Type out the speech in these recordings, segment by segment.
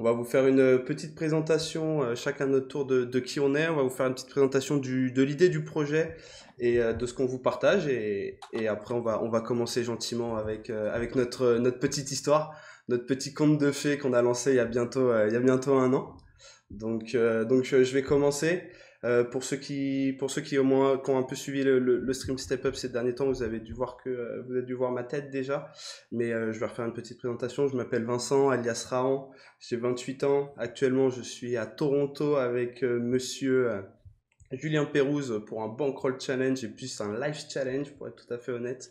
On va vous faire une petite présentation, chacun notre tour de qui on est. On va vous faire une petite présentation de l'idée du projet et de ce qu'on vous partage. Et après, on va commencer gentiment avec notre petite histoire, notre petit conte de fées qu'on a lancé il y a bientôt un an. Donc, je vais commencer. Pour ceux qui au moins qui ont un peu suivi le stream Step Up ces derniers temps, vous avez dû voir ma tête déjà. Mais je vais refaire une petite présentation. Je m'appelle Vincent, alias Raon. J'ai 28 ans. Actuellement, je suis à Toronto avec monsieur Julien Pérouse pour un Bankroll Challenge et plus un Life Challenge pour être tout à fait honnête.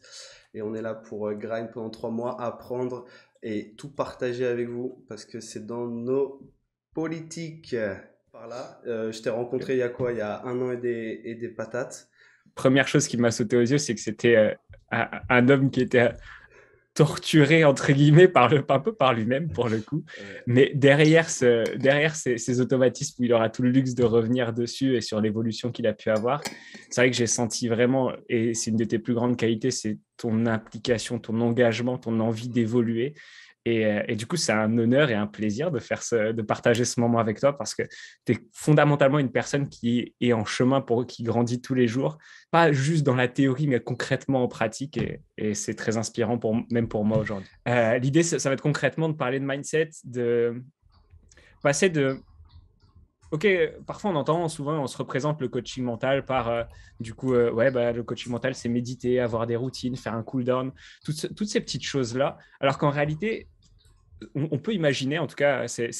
Et on est là pour grind pendant 3 mois, apprendre et tout partager avec vous parce que c'est dans nos politiques. Par là, je t'ai rencontré il y a quoi? Il y a un an et des patates. Première chose qui m'a sauté aux yeux, c'est que c'était un homme qui était torturé, entre guillemets, un peu par lui-même, pour le coup. Ouais. Mais derrière ces automatismes où il aura tout le luxe de revenir dessus et sur l'évolution qu'il a pu avoir, c'est vrai que j'ai senti vraiment, et c'est une de tes plus grandes qualités, c'est ton implication, ton engagement, ton envie d'évoluer. Et du coup, c'est un honneur et un plaisir de partager ce moment avec toi parce que tu es fondamentalement une personne qui est en chemin qui grandit tous les jours, pas juste dans la théorie, mais concrètement en pratique. Et c'est très inspirant même pour moi aujourd'hui. L'idée, ça va être concrètement de parler de mindset, de passer de. Ok, parfois on entend, souvent on se représente le coaching mental par, ouais, bah, le coaching mental, c'est méditer, avoir des routines, faire un cool down, toutes ces petites choses-là. Alors qu'en réalité, on peut imaginer, en tout cas, c'est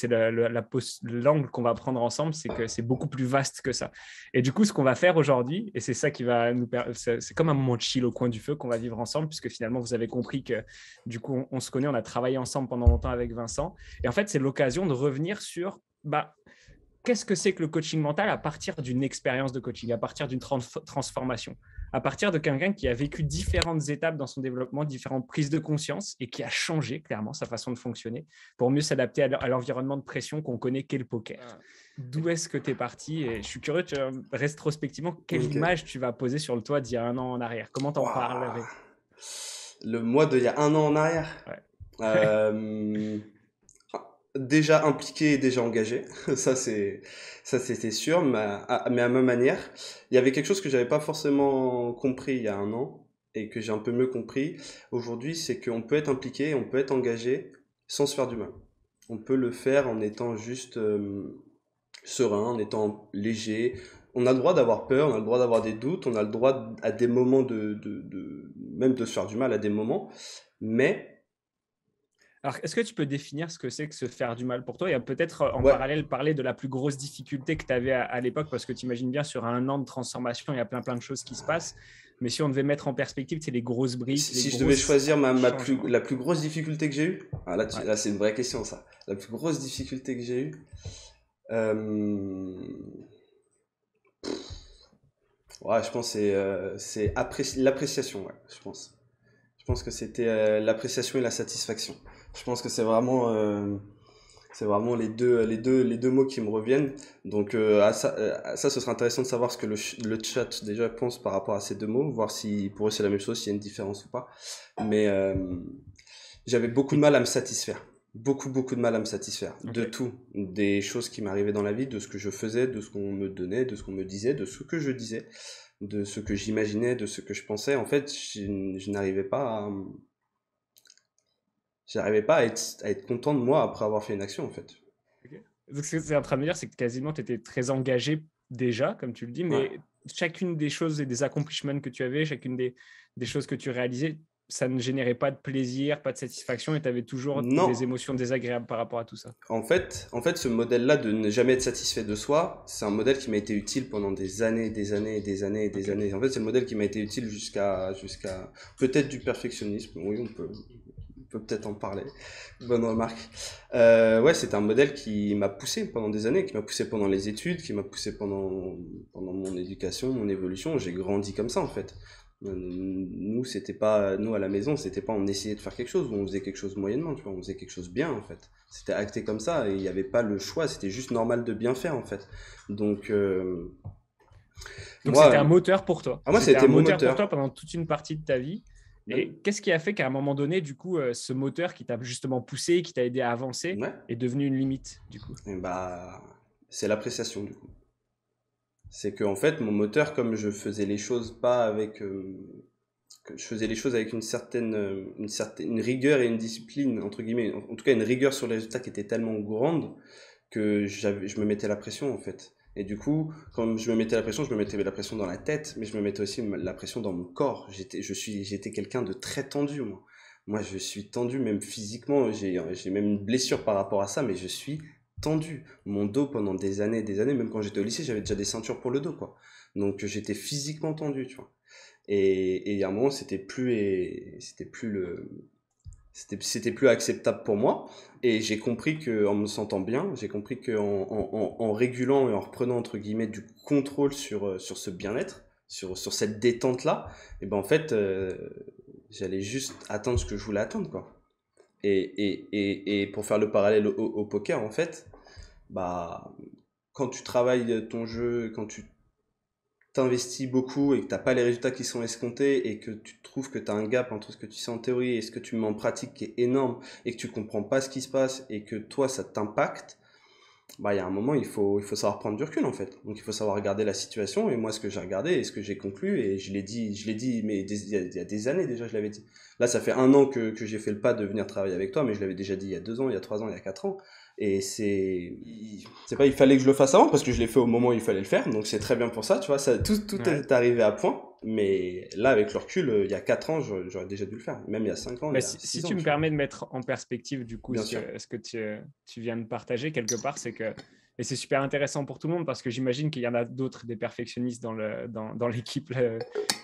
l'angle qu'on va prendre ensemble, c'est que c'est beaucoup plus vaste que ça. Et du coup, ce qu'on va faire aujourd'hui, et c'est ça qui va c'est comme un moment de chill au coin du feu qu'on va vivre ensemble, puisque finalement, vous avez compris que du coup, on se connaît, on a travaillé ensemble pendant longtemps avec Vincent. Et en fait, c'est l'occasion de revenir sur qu'est-ce que c'est que le coaching mental à partir d'une expérience de coaching, à partir d'une transformation, à partir de quelqu'un qui a vécu différentes étapes dans son développement, différentes prises de conscience et qui a changé clairement sa façon de fonctionner pour mieux s'adapter à l'environnement de pression qu'on connaît qu'est le poker. D'où est-ce que tu es parti? Et je suis curieux, rétrospectivement, quelle Ok. image tu vas poser sur le toit d'il y a un an en arrière? Comment t'en Waouh. parlerais? Le mois d'il y a un an en arrière. Ouais. Euh, Déjà impliqué et déjà engagé. Ça c'était sûr, mais à ma manière. Il y avait quelque chose que j'avais pas forcément compris il y a un an et que j'ai un peu mieux compris aujourd'hui, c'est qu'on peut être impliqué, on peut être engagé sans se faire du mal. On peut le faire en étant juste serein, en étant léger. On a le droit d'avoir peur, on a le droit d'avoir des doutes, on a le droit à des moments même de se faire du mal à des moments, mais Alors, est-ce que tu peux définir ce que c'est que se faire du mal pour toi et peut-être en ouais. parallèle parler de la plus grosse difficulté que tu avais à l'époque parce que tu imagines bien sur un an de transformation, il y a plein de choses qui se passent. Mais si on devait mettre en perspective, c'est les grosses briques, Si, les si je devais grosses choisir changements. la plus grosse difficulté que j'ai eue, Ouais. là c'est une vraie question ça. La plus grosse difficulté que j'ai eue, euh, ouais, je pense que c'est l'appréciation, ouais, je pense. Je pense que c'était l'appréciation et la satisfaction. Je pense que c'est vraiment les deux mots qui me reviennent. Donc à ça, ce serait intéressant de savoir ce que le chat déjà pense par rapport à ces deux mots, voir si pour eux c'est la même chose, s'il y a une différence ou pas. Mais j'avais beaucoup de Et- mal à me satisfaire. Beaucoup, beaucoup de mal à me satisfaire. De ok. tout. Des choses qui m'arrivaient dans la vie, de ce que je faisais, de ce qu'on me donnait, de ce qu'on me disait, de ce que je disais, de ce que j'imaginais, de ce que je pensais. En fait, je n'arrivais pas j'arrivais pas à être content de moi après avoir fait une action, en fait. Ok. Donc, ce que tu es en train de me dire, c'est que quasiment tu étais très engagé déjà, comme tu le dis, Ouais. mais chacune des choses et des accomplissements que tu avais, chacune des choses que tu réalisais, ça ne générait pas de plaisir, pas de satisfaction et tu avais toujours Non. des émotions désagréables par rapport à tout ça. En fait, ce modèle-là de ne jamais être satisfait de soi, c'est un modèle qui m'a été utile pendant des années, des années, des années et des Ok. années. En fait, c'est le modèle qui m'a été utile jusqu'à peut-être du perfectionnisme. Oui, on peut peut-être en parler. Bonne remarque. Ouais, c'est un modèle qui m'a poussé pendant des années, qui m'a poussé pendant les études, qui m'a poussé pendant mon éducation, mon évolution. J'ai grandi comme ça, en fait. Nous à la maison, c'était pas on essayait de faire quelque chose ou on faisait quelque chose moyennement, tu vois, on faisait quelque chose bien, en fait. C'était acté comme ça et il n'y avait pas le choix, c'était juste normal de bien faire, en fait. Donc, Donc c'était moi, un moteur pour toi. moi, C'était c'était un mon moteur pour toi moteur. pendant toute une partie de ta vie. Et qu'est-ce qui a fait qu'à un moment donné, du coup, ce moteur qui t'a justement poussé, qui t'a aidé à avancer, Ouais. est devenu une limite, du coup? Et bah, c'est l'appréciation du coup. C'est que en fait, mon moteur, comme je faisais les choses pas avec, que je faisais les choses avec une rigueur et une discipline entre guillemets, en tout cas une rigueur sur les résultats qui était tellement grande que je me mettais la pression en fait. Et du coup, quand je me mettais la pression, je me mettais la pression dans la tête, mais je me mettais aussi la pression dans mon corps. J'étais quelqu'un de très tendu, moi. Moi, je suis tendu, même physiquement. J'ai même une blessure par rapport à ça, mais je suis tendu. Mon dos, pendant des années, même quand j'étais au lycée, j'avais déjà des ceintures pour le dos, quoi. Donc, j'étais physiquement tendu, tu vois. Et il y a un moment, c'était plus acceptable pour moi. Et j'ai compris que, en me sentant bien, j'ai compris que en régulant et en reprenant entre guillemets du contrôle sur ce bien-être, sur cette détente-là, et ben en fait, j'allais juste atteindre ce que je voulais atteindre, quoi. Et pour faire le parallèle au poker, en fait, bah, quand tu travailles ton jeu, quand tu t'investis beaucoup et que t'as pas les résultats qui sont escomptés et que tu trouves que tu as un gap entre ce que tu sais en théorie et ce que tu mets en pratique qui est énorme et que tu comprends pas ce qui se passe et que toi ça t'impacte, bah il y a un moment il faut savoir prendre du recul en fait. Donc il faut savoir regarder la situation et moi ce que j'ai regardé et ce que j'ai conclu et je l'ai dit mais il y a des années déjà je l'avais dit. Là ça fait un an que j'ai fait le pas de venir travailler avec toi mais je l'avais déjà dit il y a 2 ans, il y a 3 ans, il y a 4 ans. Et c'est pas, il fallait que je le fasse avant parce que je l'ai fait au moment où il fallait le faire, donc c'est très bien pour ça, tu vois, tout Ouais. est arrivé à point, mais là, avec le recul, il y a 4 ans, j'aurais déjà dû le faire, même il y a 5 ans, il Bah, y a si 6 ans, tu me tu vois. permets de mettre en perspective, du coup, Bien sûr. ce que tu viens de partager quelque part, c'est que, et c'est super intéressant pour tout le monde parce que j'imagine qu'il y en a d'autres, des perfectionnistes dans l'équipe,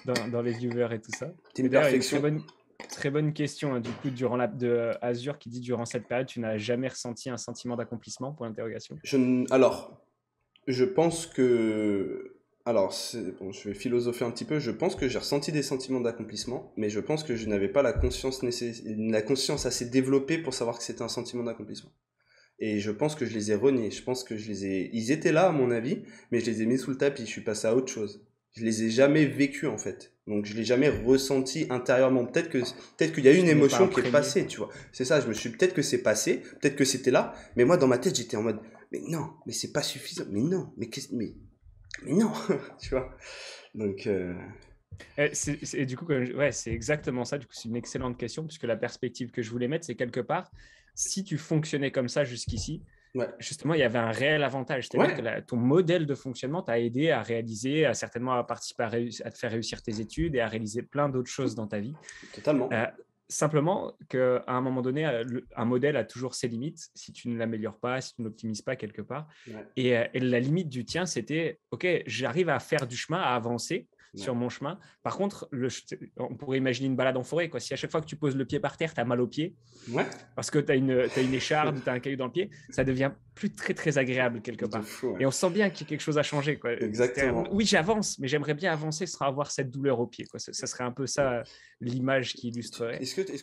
dans les viewers et tout ça. Team Et d'ailleurs, il y a une perfection. très bonne question, hein, du coup, de Azure qui dit durant cette période, tu n'as jamais ressenti un sentiment d'accomplissement, pour l'interrogation. Alors, je pense que, alors, bon, je vais philosopher un petit peu, je pense que j'ai ressenti des sentiments d'accomplissement, mais je pense que je n'avais pas la conscience assez développée pour savoir que c'était un sentiment d'accomplissement. Et je pense que je les ai reniés. Je pense que ils étaient là, à mon avis, mais je les ai mis sous le tapis. Je suis passé à autre chose. Je les ai jamais vécus, en fait. Donc, je l'ai jamais ressenti intérieurement. Peut-être qu'il y a eu une Tu n'es pas émotion qui est imprégné. passée, tu vois. C'est ça, peut-être que c'est passé, peut-être que c'était là, mais moi, dans ma tête, j'étais en mode, mais non, mais c'est pas suffisant. Mais non, mais non, tu vois. Donc, Et du coup, ouais, c'est exactement ça. Du coup, c'est une excellente question puisque la perspective que je voulais mettre, c'est quelque part, si tu fonctionnais comme ça jusqu'ici, ouais. justement, il y avait un réel avantage. C'est-à-dire que Ouais, ton modèle de fonctionnement t'a aidé à réaliser, certainement à participer à te faire réussir tes études et à réaliser plein d'autres choses dans ta vie. totalement. Euh, Simplement qu'à un moment donné, un modèle a toujours ses limites si tu ne l'améliores pas, si tu ne l'optimises pas quelque part. Ouais, Et la limite du tien, c'était, OK, j'arrive à faire du chemin, à avancer ouais. sur mon chemin. Par contre, on pourrait imaginer une balade en forêt. Quoi. Si à chaque fois que tu poses le pied par terre, tu as mal au pied, Ouais, parce que tu as une écharde ou tu as un caillou dans le pied, ça devient plus très, très agréable quelque de part. fou, ouais. Et on sent bien qu'il y a quelque chose à changer. Quoi. Exactement. Oui, j'avance, mais j'aimerais bien avancer sans avoir cette douleur au pied. Quoi. Ça serait un peu ça l'image qui illustrerait.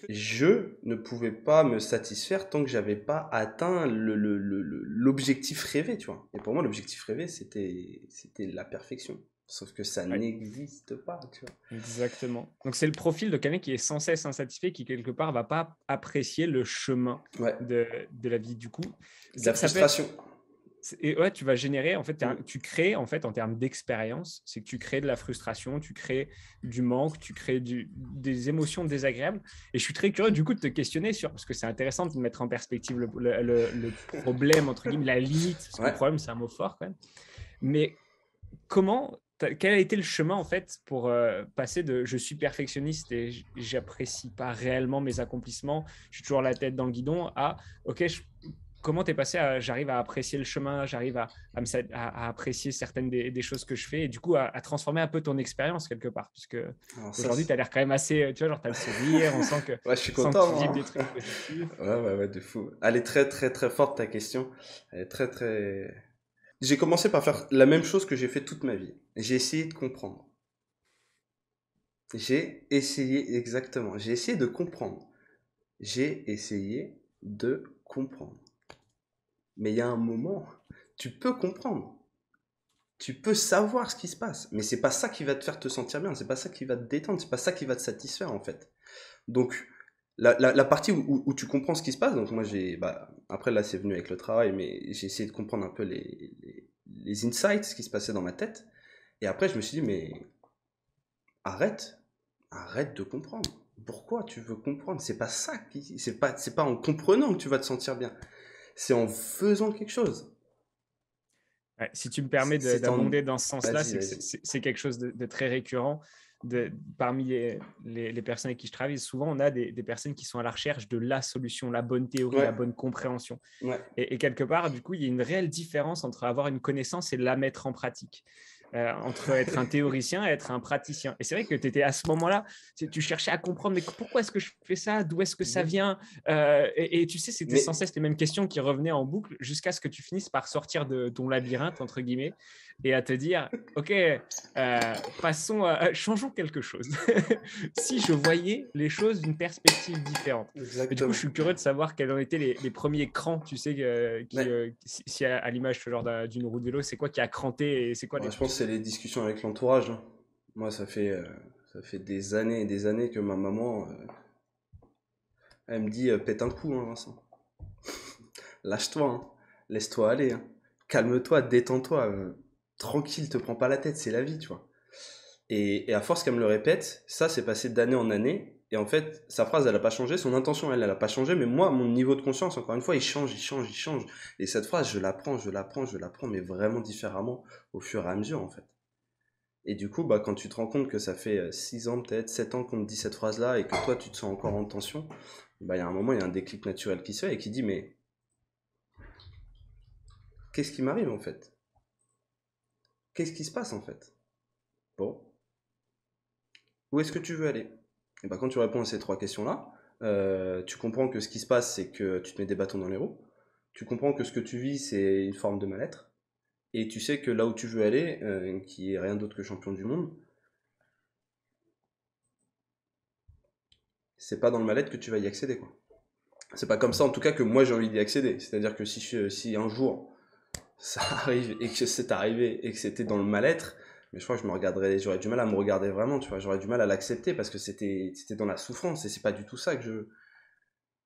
Je ne pouvais pas me satisfaire tant que j'avais pas atteint l'objectif rêvé, tu vois. Et pour moi, l'objectif rêvé, c'était la perfection. Sauf que ça Ouais, n'existe pas, tu vois. exactement. Donc, c'est le profil de quelqu'un qui est sans cesse insatisfait, qui quelque part va pas apprécier le chemin Ouais, de la vie. Du coup, de la ça peut être. frustration. Et ouais, tu vas générer, en fait, Mm. tu crées, en fait, en termes d'expérience, c'est que tu crées de la frustration, tu crées du manque, tu crées des émotions désagréables. Et je suis très curieux, du coup, de te questionner sur, parce que c'est intéressant de mettre en perspective le problème, entre guillemets, la limite, parce que Ouais. problème, c'est un mot fort quand même. Mais quel a été le chemin, en fait, pour passer de je suis perfectionniste et j'apprécie pas réellement mes accomplissements, je suis toujours la tête dans le guidon, à, OK, comment t'es passé à j'arrive à apprécier le chemin, j'arrive à apprécier certaines des choses que je fais et du coup à transformer un peu ton expérience quelque part, puisque Alors ça, aujourd'hui tu as l'air quand même assez, tu vois, genre tu as le sourire, ouais, je suis on sent que tu content, vibres hein. des trucs positifs. Ouais, de fou. Elle est très, très, très forte, ta question. Elle est très, très... J'ai commencé par faire la même chose que j'ai fait toute ma vie. J'ai essayé de comprendre. J'ai essayé, exactement. J'ai essayé de comprendre. J'ai essayé de comprendre. Mais il y a un moment, tu peux comprendre. Tu peux savoir ce qui se passe, mais c'est pas ça qui va te faire te sentir bien, c'est pas ça qui va te détendre, c'est pas ça qui va te satisfaire en fait. Donc la partie où tu comprends ce qui se passe, donc moi après là c'est venu avec le travail, mais j'ai essayé de comprendre un peu les insights, ce qui se passait dans ma tête, et après je me suis dit mais arrête, arrête de comprendre. Pourquoi tu veux comprendre? C'est pas ça c'est pas en comprenant que tu vas te sentir bien, c'est en faisant quelque chose. Ouais, si tu me permets C'est en... d'abonder dans ce sens-là, Vas-y, c'est que vas-y. c'est quelque chose de très récurrent. Parmi les personnes avec qui je travaille, souvent on a des personnes qui sont à la recherche de la solution, la bonne théorie, la Ouais, bonne compréhension. ouais. Et quelque part, du coup, il y a une réelle différence entre avoir une connaissance et la mettre en pratique. Entre être un théoricien et être un praticien. Et c'est vrai que tu étais à ce moment-là, tu cherchais à comprendre, mais pourquoi est-ce que je fais ça? D'où est-ce que ça Mhm. vient? Et tu sais, c'était sans Mais, cesse les mêmes questions qui revenaient en boucle jusqu'à ce que tu finisses par sortir de ton labyrinthe, entre guillemets, et à te dire, OK, changeons quelque chose. Si je voyais les choses d'une perspective différente. Et du coup, je exactement. suis curieux de savoir quels ont été les premiers crans, tu sais, Mais, si à l'image genre d'une roue de vélo, c'est quoi qui a cranté et c'est quoi bon, les... je pense que c'est les discussions avec l'entourage, hein. Moi, ça fait des années et des années que ma maman, elle me dit pète un coup, hein, Vincent. Lâche-toi, hein. Laisse-toi aller, hein. Calme-toi, détends-toi. Tranquille, te prends pas la tête, c'est la vie, tu vois. Et à force qu'elle me le répète, ça s'est passé d'année en année. Et en fait, sa phrase, elle a pas changé, son intention, elle a pas changé, mais moi, mon niveau de conscience, encore une fois, il change, il change, il change. Et cette phrase, je l'apprends, mais vraiment différemment au fur et à mesure, en fait. Et du coup, bah, quand tu te rends compte que ça fait 6 ans, peut-être 7 ans qu'on te dit cette phrase-là, et que toi, tu te sens encore en tension, bah, il y a un moment, il y a un déclic naturel qui se fait et qui dit, mais qu'est-ce qui m'arrive, en fait? Qu'est-ce qui se passe, en fait? Bon, où est-ce que tu veux aller? Et bah, quand tu réponds à ces trois questions-là, tu comprends que ce qui se passe, c'est que tu te mets des bâtons dans les roues. Tu comprends que ce que tu vis, c'est une forme de mal-être. Et tu sais que là où tu veux aller, qui est rien d'autre que champion du monde, c'est pas dans le mal-être que tu vas y accéder, quoi. C'est pas comme ça, en tout cas, que moi j'ai envie d'y accéder. C'est-à-dire que si un jour ça arrive et que c'est arrivé et que c'était dans le mal-être, mais je crois que j'aurais du mal à me regarder vraiment, tu vois. J'aurais du mal à l'accepter parce que c'était dans la souffrance et c'est pas du tout ça que je.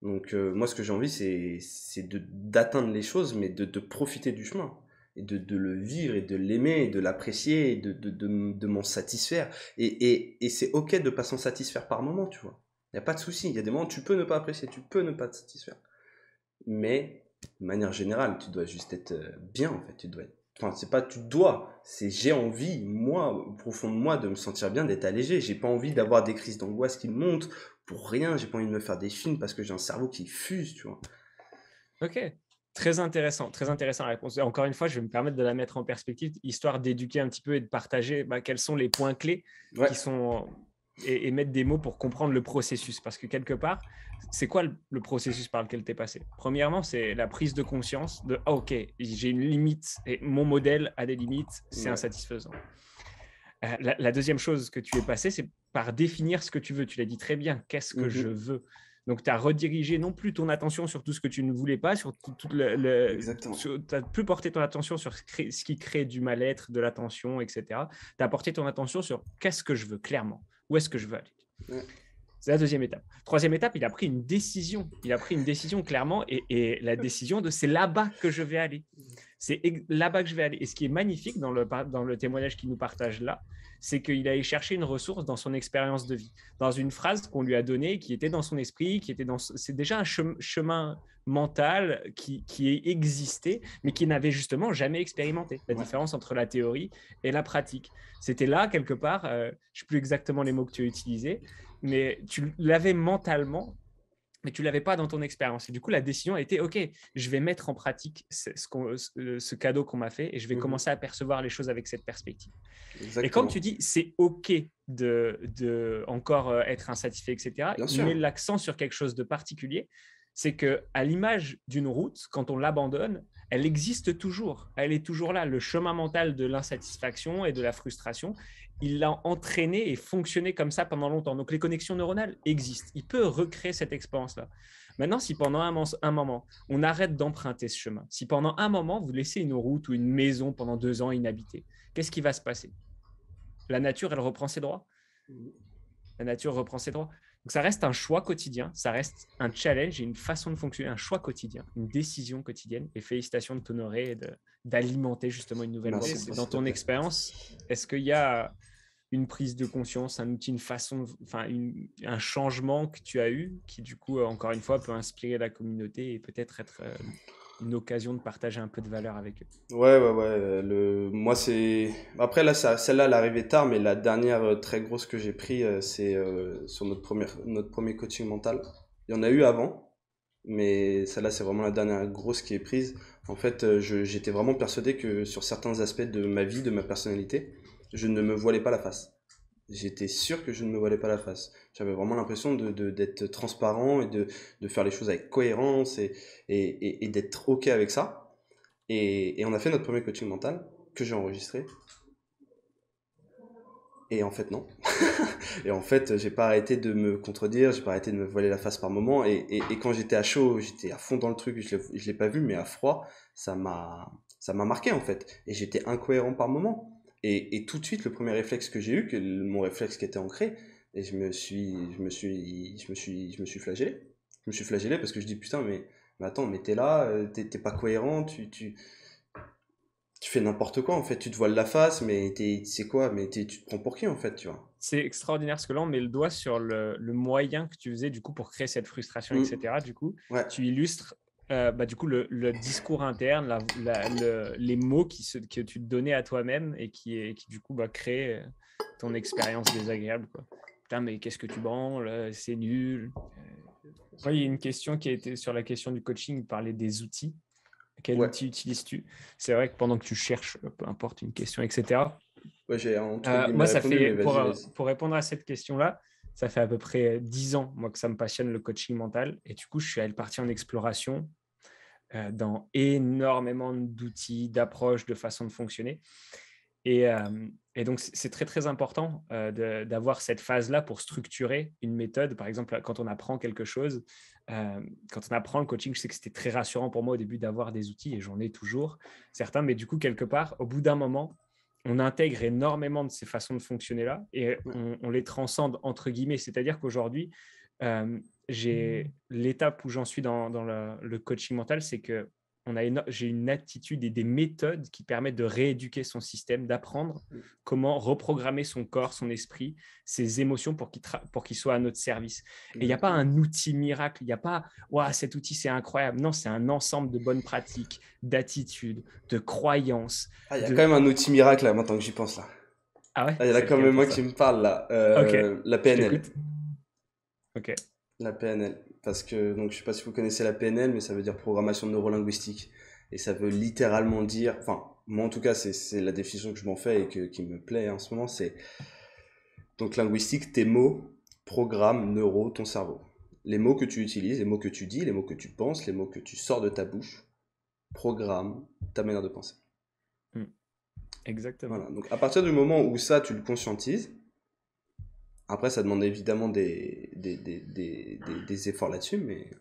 Donc moi ce que j'ai envie c'est d'atteindre les choses mais de profiter du chemin et de le vivre et de l'aimer et de l'apprécier et de m'en satisfaire et c'est ok de pas s'en satisfaire par moment, tu vois. Il n'y a pas de souci, il y a des moments où tu peux ne pas apprécier, tu peux ne pas te satisfaire, mais de manière générale tu dois juste être bien, en fait. Tu dois être... Enfin, c'est pas tu dois, c'est j'ai envie, moi, au profond de moi, de me sentir bien, d'être allégé. J'ai pas envie d'avoir des crises d'angoisse qui montent pour rien. J'ai pas envie de me faire des films parce que j'ai un cerveau qui fuse, tu vois. Ok, très intéressant la réponse. Et encore une fois, je vais me permettre de la mettre en perspective, histoire d'éduquer un petit peu et de partager quels sont les points clés Ouais, qui sont et mettre des mots pour comprendre le processus. Parce que quelque part, c'est quoi le processus par lequel tu es passé? Premièrement, c'est la prise de conscience de ok, j'ai une limite et mon modèle a des limites, c'est ouais. insatisfaisant. La deuxième chose que tu es passé, c'est par définir ce que tu veux. Tu l'as dit très bien, qu'est-ce que je Mhm. veux? Donc, tu as redirigé non plus ton attention sur tout ce que tu ne voulais pas, sur tout Exactement. tu n'as plus porté ton attention sur ce qui crée du mal-être, de la tension, etc. Tu as porté ton attention sur qu'est-ce que je veux clairement, où est-ce que je veux aller. Ouais. C'est la deuxième étape. Troisième étape, il a pris une décision. Il a pris une décision clairement et la décision de c'est là-bas que je vais aller. C'est là-bas que je vais aller. Et ce qui est magnifique dans le témoignage qu'il nous partage là, c'est qu'il allé chercher une ressource dans son expérience de vie, dans une phrase qu'on lui a donnée, qui était dans son esprit, c'est déjà un chemin mental qui existait, mais qui n'avait justement jamais expérimenté la Ouais. différence entre la théorie et la pratique. C'était là, quelque part, je ne sais plus exactement les mots que tu as utilisés, mais tu l'avais mentalement, mais tu ne l'avais pas dans ton expérience. Et du coup, la décision a été, OK, je vais mettre en pratique ce cadeau qu'on m'a fait et je vais Mhm. commencer à percevoir les choses avec cette perspective. Et quand tu Exactement. dis, c'est OK de encore être insatisfait, etc., Bien il met sûr. l'accent sur quelque chose de particulier. C'est que à l'image d'une route, quand on l'abandonne, elle existe toujours. Elle est toujours là. Le chemin mental de l'insatisfaction et de la frustration, il l'a entraîné et fonctionné comme ça pendant longtemps. Donc les connexions neuronales existent. Il peut recréer cette expérience-là. Maintenant, si pendant un moment, on arrête d'emprunter ce chemin, si pendant un moment, vous laissez une route ou une maison pendant 2 ans inhabitée, qu'est-ce qui va se passer? La nature, elle reprend ses droits. La nature reprend ses droits. Donc, ça reste un choix quotidien, ça reste un challenge et une façon de fonctionner, un choix quotidien, une décision quotidienne. Et félicitations de t'honorer et d'alimenter justement une nouvelle voie. Merci, Dans ton expérience, est-ce qu'il y a une prise de conscience, un outil, une façon, enfin, un changement que tu as eu qui, du coup, encore une fois, peut inspirer la communauté et peut-être être une occasion de partager un peu de valeur avec eux? Ouais. Moi, c'est. Après, là, celle-là, elle est arrivée tard, mais la dernière très grosse que j'ai pris, c'est sur notre premier coaching mental. Il y en a eu avant, mais celle-là, c'est vraiment la dernière grosse qui est prise. En fait, j'étais vraiment persuadé que sur certains aspects de ma vie, de ma personnalité, je ne me voilais pas la face. J'étais sûr que je ne me voilais pas la face. J'avais vraiment l'impression d'être transparent et de faire les choses avec cohérence et d'être OK avec ça. Et on a fait notre premier coaching mental que j'ai enregistré. Et en fait, non. Et en fait, j'ai pas arrêté de me contredire, j'ai pas arrêté de me voiler la face par moment. Et quand j'étais à chaud, j'étais à fond dans le truc, je l'ai pas vu, mais à froid, ça m'a marqué en fait. Et j'étais incohérent par moment. Et tout de suite, le premier réflexe que j'ai eu, mon réflexe qui était ancré, et je me suis flagellé. Je me suis flagellé parce que je dis putain, mais attends, mais t'es là, t'es pas cohérent, tu fais n'importe quoi en fait, tu te voiles la face, mais c'est quoi, tu te prends pour qui en fait, tu vois. C'est extraordinaire parce que là, on met le doigt sur le moyen que tu faisais du coup pour créer cette frustration, Mm. etc. Du coup, Ouais. tu illustres du coup, le discours interne, les mots que tu te donnais à toi-même et qui du coup créent ton expérience désagréable, quoi. Putain, mais qu'est-ce que tu branles? C'est nul. Moi, il y a une question qui a été sur la question du coaching, parler des outils. Quel Ouais. outil utilises-tu? C'est vrai que pendant que tu cherches, peu importe une question, etc. Ouais, j'ai entre guillemets Moi, ça répondu, mais fait, vas-y. pour répondre à cette question-là, ça fait à peu près 10 ans, moi, que ça me passionne le coaching mental. Et du coup, je suis allé partir en exploration dans énormément d'outils, d'approches, de façons de fonctionner. Et donc, c'est très, très important d'avoir cette phase-là pour structurer une méthode. Par exemple, quand on apprend quelque chose, quand on apprend le coaching, je sais que c'était très rassurant pour moi au début d'avoir des outils, et j'en ai toujours certains. Mais du coup, quelque part, au bout d'un moment, on intègre énormément de ces façons de fonctionner-là et Ouais. on les transcende, entre guillemets. C'est-à-dire qu'aujourd'hui, j'ai l'étape où j'en suis dans le coaching mental, c'est que j'ai une attitude et des méthodes qui permettent de rééduquer son système, d'apprendre comment reprogrammer son corps, son esprit, ses émotions pour qu'il soit à notre service. Et il n'y a pas Exactement. un outil miracle, il n'y a pas « cet outil, c'est incroyable ». Non, c'est un ensemble de bonnes pratiques, d'attitudes, de croyances. Ah, il y a quand même un outil miracle là, maintenant que j'y pense là. Ah ouais, Ah, il y en a c'est quand lequel même pour un ça? qui me parle là. Ok, La je PNL. t'écoute. Ok. La PNL. Parce que, donc, je sais pas si vous connaissez la PNL, mais ça veut dire programmation neurolinguistique. Et ça veut littéralement dire, enfin, moi en tout cas, c'est la définition que je m'en fais et qui me plaît en ce moment, c'est donc linguistique, tes mots, programme, neuro, ton cerveau. Les mots que tu utilises, les mots que tu dis, les mots que tu penses, les mots que tu sors de ta bouche, programme ta manière de penser. Exactement. Voilà. Donc, à partir du moment où ça, tu le conscientises, après, ça demande évidemment des efforts là-dessus, mais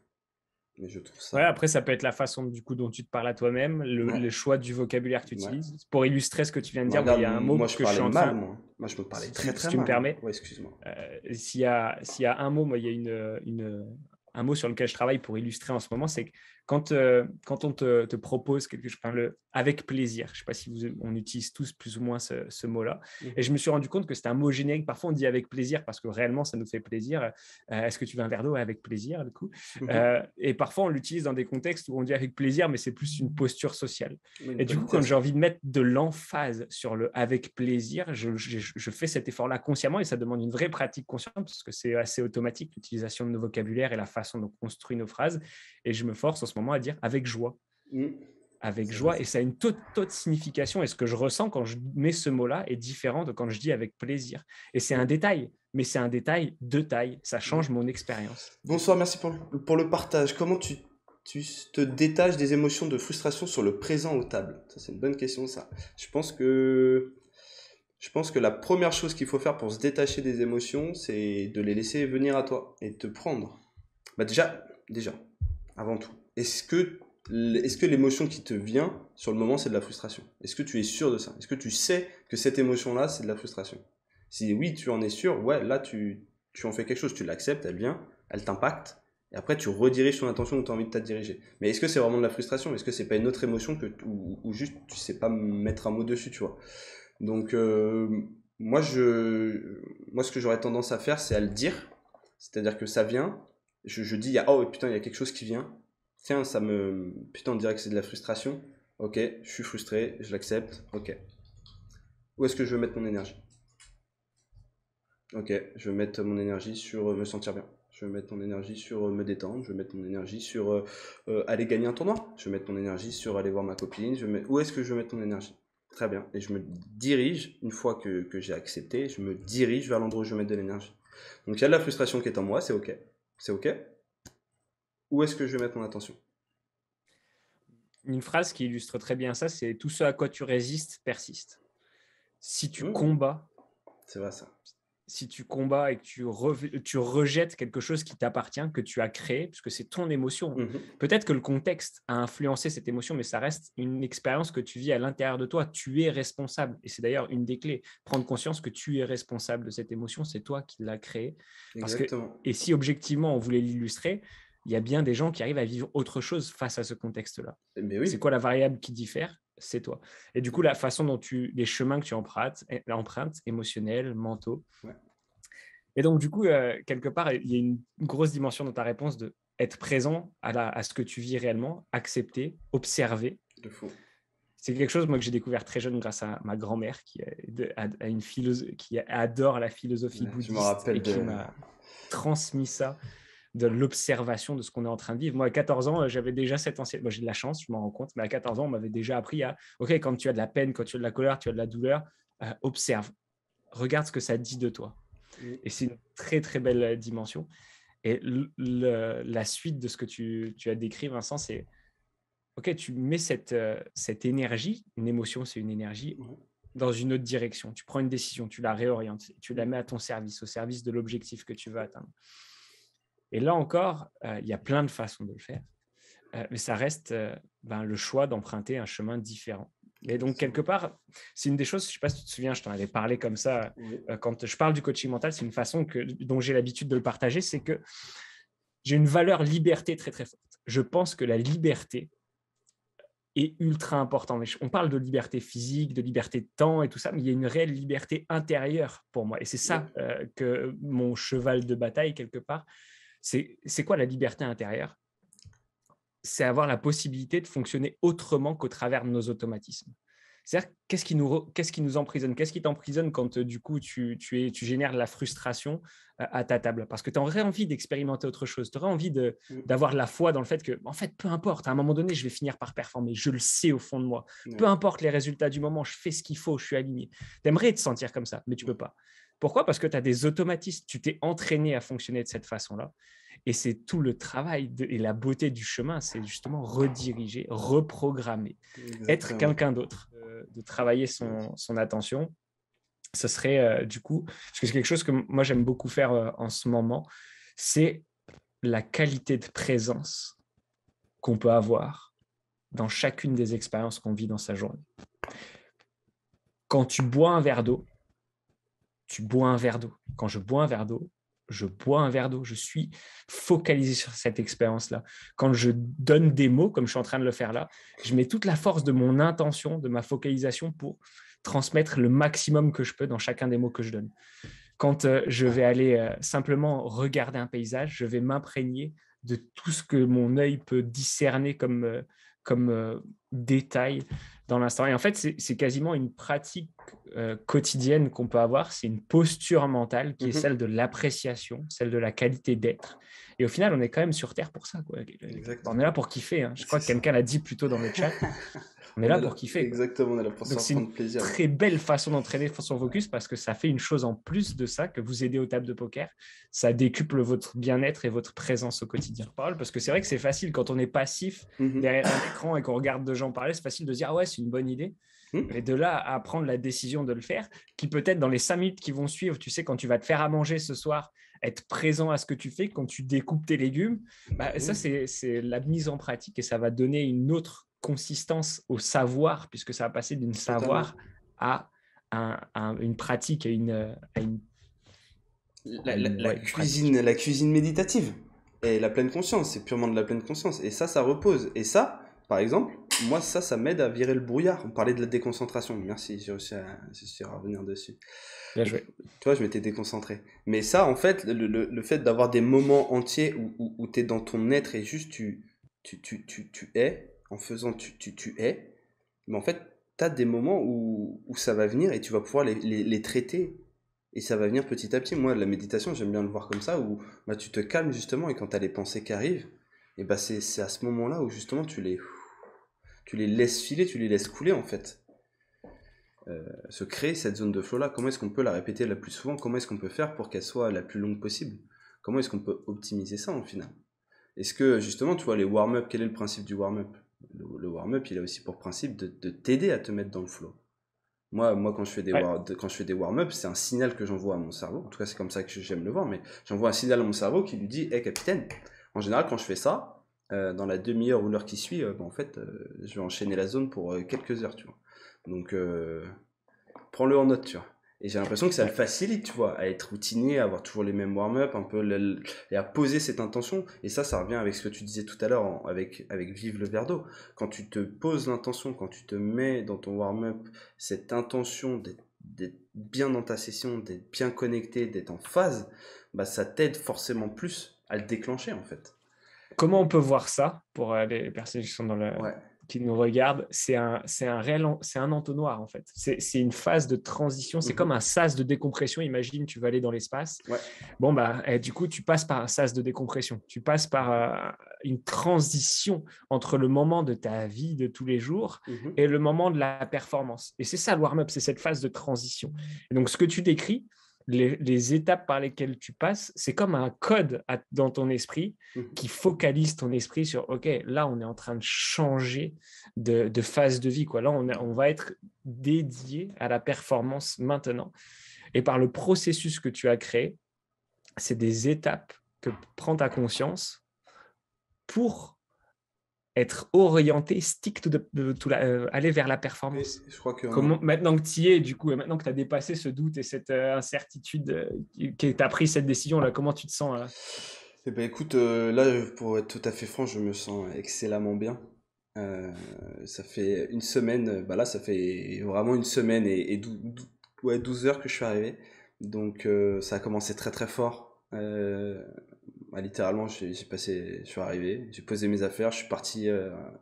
je trouve Ouais, ça. après, ça peut être la façon du coup dont tu te parles à toi-même, Ouais, le choix du vocabulaire que tu ouais. utilises. Pour illustrer ce que tu viens de Bah, dire, moi, il regarde, y a un mot moi je que je suis parlais en mal, train, moi. Moi je me parlais très si très tu me mal, hein. permets, Ouais, excuse-moi. s'il y a un mot, moi, il y a un mot sur lequel je travaille pour illustrer en ce moment, c'est que quand on te propose quelque chose, enfin, avec plaisir, je ne sais pas si on utilise tous plus ou moins ce mot-là, et je Mhm. me suis rendu compte que c'est un mot générique. Parfois, on dit avec plaisir parce que réellement, ça nous fait plaisir. Est-ce que tu veux un verre d'eau? Avec plaisir, du coup. Mhm. Et parfois, on l'utilise dans des contextes où on dit avec plaisir, mais c'est plus une posture sociale. Une Et du coup, quand j'ai politesse. envie de mettre de l'emphase sur le avec plaisir, je fais cet effort-là consciemment et ça demande une vraie pratique consciente parce que c'est assez automatique, l'utilisation de nos vocabulaires et la façon dont on construit nos phrases. Et je me force en ce moment à dire avec joie. Mhm. Avec C'est vrai, joie, et ça a une toute signification. Et ce que je ressens quand je mets ce mot-là est différent de quand je dis avec plaisir. Et c'est un Mhm. détail, mais c'est un détail de taille. Ça Mhm. change mon expérience. Bonsoir, merci pour le partage. Comment tu te détaches des émotions de frustration sur le présent au table? Ça, c'est une bonne question, ça. Je pense que, je pense que la première chose qu'il faut faire pour se détacher des émotions, c'est de les laisser venir à toi et te prendre. Bah déjà, avant tout. Est-ce que l'émotion qui te vient sur le moment, c'est de la frustration? Est-ce que tu es sûr de ça? Est-ce que tu sais que cette émotion-là, c'est de la frustration? Si oui, tu en es sûr, ouais, là, tu en fais quelque chose, tu l'acceptes, elle vient, elle t'impacte, et après, tu rediriges ton attention où tu as envie de te diriger. Mais est-ce que c'est vraiment de la frustration? Est-ce que c'est pas une autre émotion ou juste tu sais pas mettre un mot dessus, tu vois? Donc, moi, ce que j'aurais tendance à faire, c'est à le dire. C'est-à-dire que ça vient, je dis, oh putain, il y a quelque chose qui vient. Tiens, putain, on dirait que c'est de la frustration. Ok, je suis frustré, je l'accepte. Ok. Où est-ce que je veux mettre mon énergie? Ok, je vais mettre mon énergie sur me sentir bien. Je vais mettre mon énergie sur me détendre. Je vais mettre mon énergie sur aller gagner un tournoi. Je vais mettre mon énergie sur aller voir ma copine. Où est-ce que je veux mettre mon énergie? Très bien. Et je me dirige, une fois que j'ai accepté, je me dirige vers l'endroit où je veux mettre de l'énergie. Donc il y a de la frustration qui est en moi, c'est ok. C'est ok. Où est-ce que je vais mettre mon attention? Une phrase qui illustre très bien ça, c'est « tout ce à quoi tu résistes persiste ». Si tu Mmh, combats, c'est vrai ça. si tu combats et que tu rejettes quelque chose qui t'appartient, que tu as créé, puisque c'est ton émotion. Mhm. Peut-être que le contexte a influencé cette émotion, mais ça reste une expérience que tu vis à l'intérieur de toi. Tu es responsable. Et c'est d'ailleurs une des clés. Prendre conscience que tu es responsable de cette émotion, c'est toi qui l'as créée. Exactement. Et si objectivement on voulait l'illustrer, il y a bien des gens qui arrivent à vivre autre chose face à ce contexte-là. Mais C'est oui. quoi la variable qui diffère? C'est toi. Et du coup, la façon dont les chemins que tu empruntes émotionnels, mentaux. Ouais, Et donc, du coup, quelque part, il y a une grosse dimension dans ta réponse de être présent à ce que tu vis réellement, accepter, observer. de fou. C'est quelque chose, moi, que j'ai découvert très jeune grâce à ma grand-mère qui adore la philosophie Ouais, je me bouddhiste rappelle et qui m'a transmis ça, de l'observation de ce qu'on est en train de vivre. Moi, à 14 ans, j'avais déjà cette ancienne... Moi, j'ai de la chance, je m'en rends compte, mais à 14 ans, on m'avait déjà appris à, OK, quand tu as de la peine, quand tu as de la colère, tu as de la douleur, observe, regarde ce que ça dit de toi. Et c'est une très, très belle dimension. Et la suite de ce que tu as décrit, Vincent, c'est, OK, tu mets cette énergie, une émotion, c'est une énergie, Ouais. dans une autre direction. Tu prends une décision, tu la réorientes, tu la mets à ton service, au service de l'objectif que tu veux atteindre. Et là encore, il y a plein de façons de le faire, mais ça reste le choix d'emprunter un chemin différent. Et donc, quelque part, c'est une des choses, je ne sais pas si tu te souviens, je t'en avais parlé comme ça, Oui. quand je parle du coaching mental, c'est une façon dont j'ai l'habitude de le partager, c'est que j'ai une valeur liberté très, très forte. Je pense que la liberté est ultra importante. On parle de liberté physique, de liberté de temps et tout ça, mais il y a une réelle liberté intérieure pour moi. Et c'est ça que mon cheval de bataille, quelque part. C'est quoi la liberté intérieure? C'est avoir la possibilité de fonctionner autrement qu'au travers de nos automatismes. C'est-à-dire, qu'est-ce qui nous emprisonne? Qu'est-ce qui t'emprisonne quand, du coup, tu génères de la frustration à ta table? Parce que tu aurais envie d'expérimenter autre chose. Tu aurais envie d'avoir la foi dans le fait que, en fait, peu importe, à un moment donné, je vais finir par performer. Je le sais au fond de moi. Ouais. Peu importe les résultats du moment, je fais ce qu'il faut, je suis aligné. Tu aimerais te sentir comme ça, mais tu ne peux pas. Pourquoi? Parce que tu as des automatismes. Tu t'es entraîné à fonctionner de cette façon-là. Et c'est tout le travail et la beauté du chemin, c'est justement rediriger, reprogrammer, être quelqu'un d'autre, de travailler son attention. Ce serait du coup, parce que c'est quelque chose que moi j'aime beaucoup faire en ce moment, c'est la qualité de présence qu'on peut avoir dans chacune des expériences qu'on vit dans sa journée. Quand tu bois un verre d'eau, tu bois un verre d'eau. Quand je bois un verre d'eau, je bois un verre d'eau, je suis focalisé sur cette expérience-là. Quand je donne des mots, comme je suis en train de le faire là, je mets toute la force de mon intention, de ma focalisation pour transmettre le maximum que je peux dans chacun des mots que je donne. Quand je vais aller simplement regarder un paysage, je vais m'imprégner de tout ce que mon œil peut discerner comme détail dans l'instant. Et en fait, c'est quasiment une pratique quotidienne qu'on peut avoir. C'est une posture mentale qui est celle de l'appréciation, celle de la qualité d'être. Et au final, on est quand même sur Terre pour ça, quoi. On est là pour kiffer. Hein. Je crois que quelqu'un l'a dit plus tôt dans le chat. On est là pour kiffer. Exactement, on est là pour se faire prendre plaisir. C'est une très belle façon d'entraîner son focus parce que ça fait une chose en plus de ça, que vous aidez aux tables de poker. Ça décuple votre bien-être et votre présence au quotidien. Parce que c'est vrai que c'est facile quand on est passif derrière un écran et qu'on regarde deux gens parler, c'est facile de se dire ah ouais, c'est une bonne idée. Et de là à prendre la décision de le faire, qui peut-être dans les 5 minutes qui vont suivre, tu sais, quand tu vas te faire à manger ce soir, être présent à ce que tu fais quand tu découpes tes légumes. Ça, Oui, c'est la mise en pratique et ça va donner une autre consistance au savoir, puisque ça va passer d'une savoir totalement. à une pratique, La cuisine méditative et la pleine conscience, c'est purement de la pleine conscience. Et ça repose. Et ça, par exemple, moi, ça m'aide à virer le brouillard. On parlait de la déconcentration. Merci, j'ai réussi à revenir dessus. Bien joué. Tu vois, je m'étais déconcentré. Mais ça, en fait, le fait d'avoir des moments entiers où tu es dans ton être et juste tu es, en faisant tu es, mais en fait, tu as des moments où ça va venir et tu vas pouvoir les traiter. Et ça va venir petit à petit. Moi, la méditation, j'aime bien le voir comme ça, où bah, tu te calmes justement et quand tu as les pensées qui arrivent, et bah, c'est à ce moment-là où justement tu les laisses filer, tu les laisses couler en fait. Se créer cette zone de flow-là, comment est-ce qu'on peut la répéter le plus souvent? Comment est-ce qu'on peut faire pour qu'elle soit la plus longue possible? Comment est-ce qu'on peut optimiser ça en final? Est-ce que justement, tu vois, les warm-up, quel est le principe du warm-up? Le warm-up, il a aussi pour principe de t'aider à te mettre dans le flow. Moi quand je fais Ouais. quand je fais des warm-up, c'est un signal que j'envoie à mon cerveau. En tout cas, c'est comme ça que j'aime le voir, mais j'envoie un signal à mon cerveau qui lui dit: Hey capitaine, en général, quand je fais ça, dans la demi-heure ou l'heure qui suit, en fait, je vais enchaîner la zone pour quelques heures, tu vois. Donc, prends-le en note, tu vois. Et j'ai l'impression que ça le Ouais. facilite, tu vois, à être routinier, à avoir toujours les mêmes warm-up, un peu, et à poser cette intention. Et ça revient avec ce que tu disais tout à l'heure avec Vive le verre d'eau. Quand tu te poses l'intention, quand tu te mets dans ton warm-up cette intention d'être bien dans ta session, d'être bien connecté, d'être en phase, bah ça t'aide forcément plus à le déclencher, en fait. Comment on peut voir ça pour les personnes qui sont Ouais. qui nous regardent? C'est un entonnoir en fait. C'est une phase de transition. C'est comme un Mhm. sas de décompression. Imagine, tu vas aller dans l'espace. Ouais. Bon du coup, tu passes par un sas de décompression. Tu passes par une transition entre le moment de ta vie de tous les jours Mhm. et le moment de la performance. Et c'est ça le warm-up, c'est cette phase de transition. Et donc, ce que tu décris, les étapes par lesquelles tu passes, c'est comme un code dans ton esprit Mhm. qui focalise ton esprit sur, OK, là, on est en train de changer de phase de vie. Quoi. Là, on va être dédié à la performance maintenant. Et par le processus que tu as créé, c'est des étapes que prend ta conscience pour être orienté, stick aller vers la Et performance. je crois que Comment, maintenant que tu y es, du coup, et maintenant que tu as dépassé ce doute et cette incertitude, que tu as pris cette décision-là, comment tu te sens là? eh ben écoute, là, pour être tout à fait franc, je me sens excellemment bien. Euh, Ça fait une semaine, bah là, ça fait vraiment une semaine ouais, 12 heures que je suis arrivé. Donc, ça a commencé très très fort. Bah, littéralement, je suis arrivé, j'ai posé mes affaires, je suis parti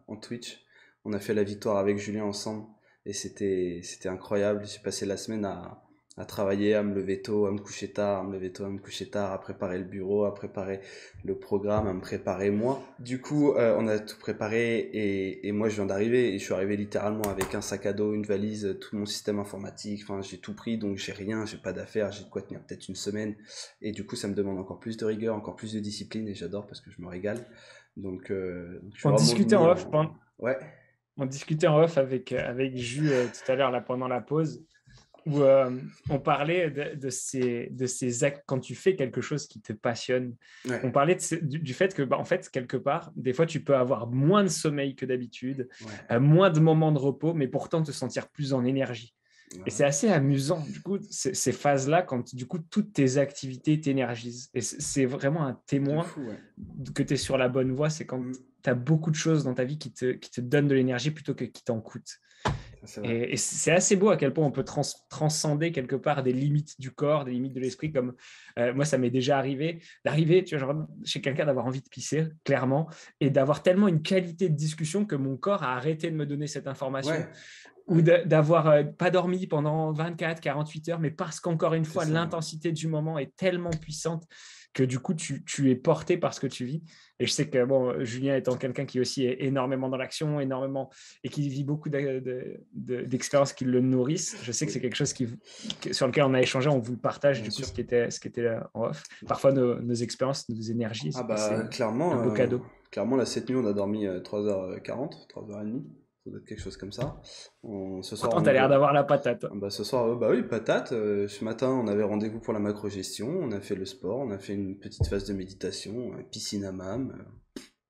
en Twitch. On a fait la victoire avec Julien ensemble et c'était incroyable. J'ai passé la semaine à travailler, à me lever tôt, à me coucher tard, à me lever tôt, à me coucher tard, à préparer le bureau, à préparer le programme, à me préparer moi. Du coup, on a tout préparé et moi je viens d'arriver et je suis arrivé littéralement avec un sac à dos, une valise, tout mon système informatique. Enfin, j'ai tout pris donc j'ai rien, j'ai pas d'affaires, j'ai de quoi tenir peut-être une semaine. Et du coup, ça me demande encore plus de rigueur, encore plus de discipline et j'adore parce que je me régale. Donc je suis On vraiment discutait mis en off, en. Ouais. on discutait en off avec Jus tout à l'heure là, pendant la pause, où on parlait de ces actes quand tu fais quelque chose qui te passionne. Ouais. On parlait du fait que, en fait, quelque part, des fois, tu peux avoir moins de sommeil que d'habitude, Ouais. moins de moments de repos, mais pourtant te sentir plus en énergie. Et c'est Ouais. assez amusant, du coup, ces phases-là, quand du coup, toutes tes activités t'énergisent. Et c'est vraiment un De témoin fou, ouais. que tu es sur la bonne voie, c'est quand Mm. tu as beaucoup de choses dans ta vie qui te donnent de l'énergie plutôt que qui t'en coûtent. Ça, c'est vrai. Et c'est assez beau à quel point on peut transcender quelque part des limites du corps, des limites de l'esprit. Comme moi, ça m'est déjà arrivé d'arriver, tu vois, genre, chez quelqu'un, d'avoir envie de pisser, clairement, et d'avoir tellement une qualité de discussion que mon corps a arrêté de me donner cette information, Ouais. ou Ouais. d'avoir pas dormi pendant 24, 48 heures, mais parce qu'encore une C'est fois, ça, ouais. l'intensité du moment est tellement puissante que du coup, tu es porté par ce que tu vis. Et je sais que, bon, Julien étant quelqu'un qui aussi est énormément dans l'action, énormément, et qui vit beaucoup d'expériences qui le nourrissent, je sais que Oui, c'est quelque chose sur lequel on a échangé, on vous le partage, bien du coup, sûr. ce qui était là en off. Parfois, nos expériences, nos énergies, Ah et c'est bah un clairement, beau cadeau. clairement là cette nuit on a dormi 3h40, 3h30. Ça doit être quelque chose comme ça. Ce soir, Pourtant, tu as l'air d'avoir la patate. bah, ce soir, bah oui, patate. Ce matin, on avait rendez-vous pour la macro-gestion. On a fait le sport, on a fait une petite phase de méditation, piscine hammam,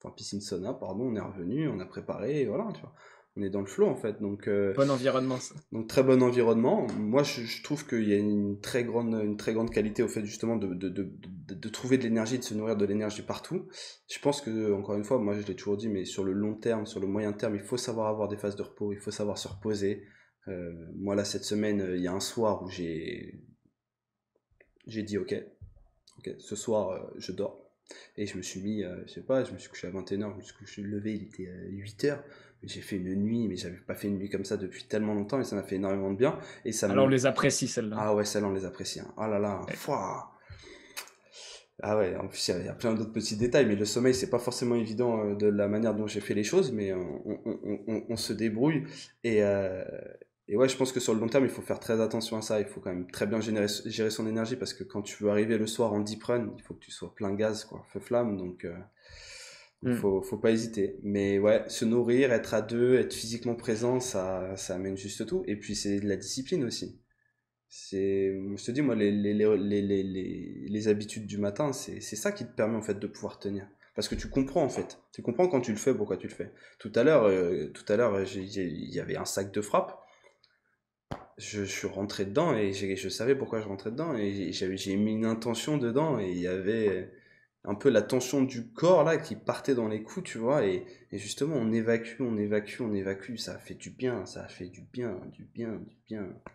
enfin piscine sauna, pardon. On est revenu, on a préparé, et voilà, tu vois. On est dans le flow en fait. Bon environnement, ça. Donc très bon environnement. Moi, je trouve qu'il y a une très grande qualité au fait justement de trouver de l'énergie, de se nourrir de l'énergie partout. Je pense que, encore une fois, moi je l'ai toujours dit, mais sur le long terme, sur le moyen terme, il faut savoir avoir des phases de repos, il faut savoir se reposer. Moi là, cette semaine, il y a un soir où j'ai dit ok, ce soir, je dors. Et je me suis mis, je sais pas, je me suis couché à 21h, je me suis couché levé, il était 8h. J'ai fait une nuit, mais j'avais pas fait une nuit comme ça depuis tellement longtemps et ça m'a fait énormément de bien. Et ça Alors, on me. les apprécie, celles-là. Ah ouais, celle-là, on les apprécie, hein. Oh là là, Ouais. fouah. Ah ouais, en plus, il y a plein d'autres petits détails, mais le sommeil, c'est pas forcément évident de la manière dont j'ai fait les choses, mais on se débrouille. Et, euh, et ouais, je pense que sur le long terme, il faut faire très attention à ça. Il faut quand même très bien gérer son énergie parce que quand tu veux arriver le soir en deep run, il faut que tu sois plein gaz, quoi, feu flamme. Donc Hmm. faut pas hésiter. Mais ouais, se nourrir, être à deux, être physiquement présent, ça amène juste tout. Et puis c'est de la discipline aussi. Je te dis, moi, les habitudes du matin, c'est ça qui te permet en fait de pouvoir tenir. Parce que tu comprends en fait. Tu comprends quand tu le fais, pourquoi tu le fais. Tout à l'heure, il y avait un sac de frappe. Je suis rentré dedans et je savais pourquoi je rentrais dedans et j'ai mis une intention dedans et il y avait un peu la tension du corps là qui partait dans les coups, tu vois, et justement on évacue, ça a fait du bien, du bien.